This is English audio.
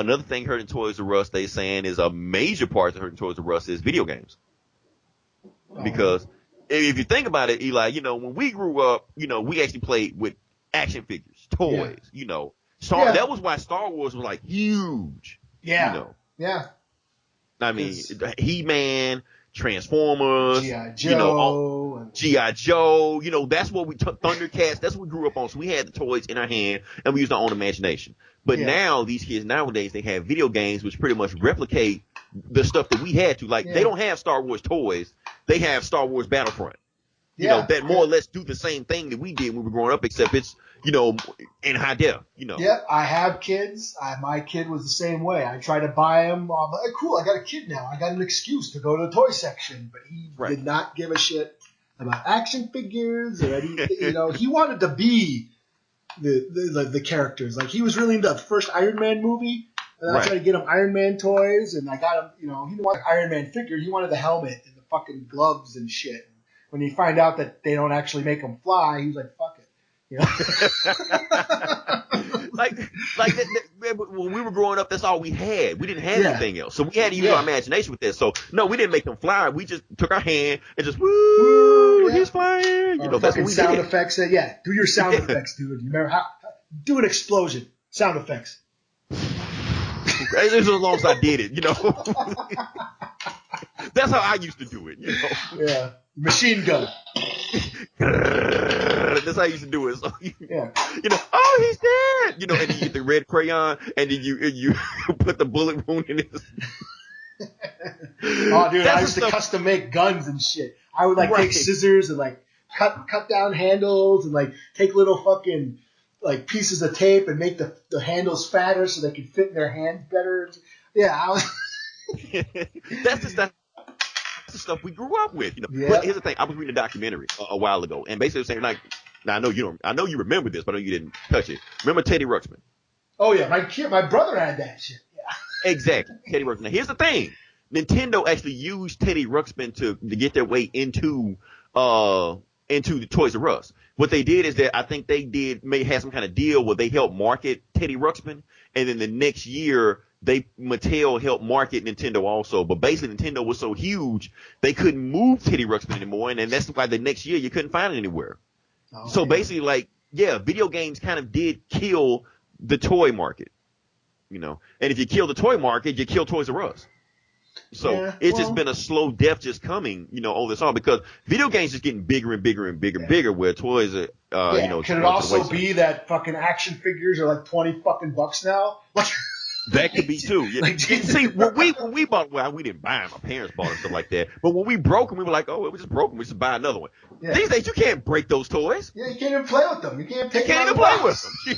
Another thing hurting Toys R Us, they saying is a major part of hurting Toys R Us is video games. Because if you think about it, Eli, when we grew up, we actually played with action figures, toys, that was why Star Wars was like huge. Yeah. Yeah. I mean, He-Man, Transformers, G.I. Joe, that's what Thundercats, that's what we grew up on. So we had the toys in our hand and we used our own imagination. But now these kids nowadays, they have video games which pretty much replicate the stuff that we had to. Like, they don't have Star Wars toys. They have Star Wars Battlefront. That more or less do the same thing that we did when we were growing up, except it's, in high def, Yep, I have kids. My kid was the same way. I tried to buy him. I'm like, cool, I got a kid now. I got an excuse to go to the toy section. But he did not give a shit about action figures or anything. He wanted to be the characters. Like, he was really into the first Iron Man movie. And I tried to get him Iron Man toys, and I got him, he didn't want an Iron Man figure. He wanted the helmet and the fucking gloves and shit. When you find out that they don't actually make them fly, he was like, fuck it. When we were growing up, that's all we had. We didn't have anything else. So we had to use our imagination with this. So, no, we didn't make them fly. We just took our hand and just, he's flying. That's what we sound did. Effects. Do your sound effects, dude. You remember do an explosion. Sound effects. This was as long as I did it, That's how I used to do it, Yeah. Machine gun. That's how I used to do it. So, oh, he's dead. And then you get the red crayon, and then you put the bullet wound in his. Oh, dude, I used to custom make guns and shit. I would take scissors and cut down handles and take little fucking pieces of tape and make the handles fatter so they could fit in their hands better. Yeah, I was. That's the stuff we grew up with, But here's the thing: I was reading a documentary a while ago, and basically saying now I know you remember this, but I know you didn't touch it. Remember Teddy Ruxpin? Oh yeah, my brother had that shit. Yeah. Exactly, Teddy Ruxpin. Now here's the thing: Nintendo actually used Teddy Ruxpin to get their way into the Toys R Us. What they did is that I think they may have some kind of deal where they helped market Teddy Ruxpin, and then the next year Mattel helped market Nintendo also. But basically Nintendo was so huge they couldn't move Teddy Ruxpin anymore, and that's why the next year you couldn't find it anywhere. Oh, so basically, video games kind of did kill the toy market, And if you kill the toy market, you kill Toys R Us. So it's just been a slow death just coming, all this on, because video games just getting bigger and bigger and bigger and bigger, where toys are, Can it also be that fucking action figures are $20 fucking now? That could be too. See, when we bought, we didn't buy them. My parents bought them, stuff like that. But when we broke them, we were like, oh, we just broke them. We should buy another one. Yeah. These days, you can't break those toys. Yeah, you can't even play with them. You can't even play with them.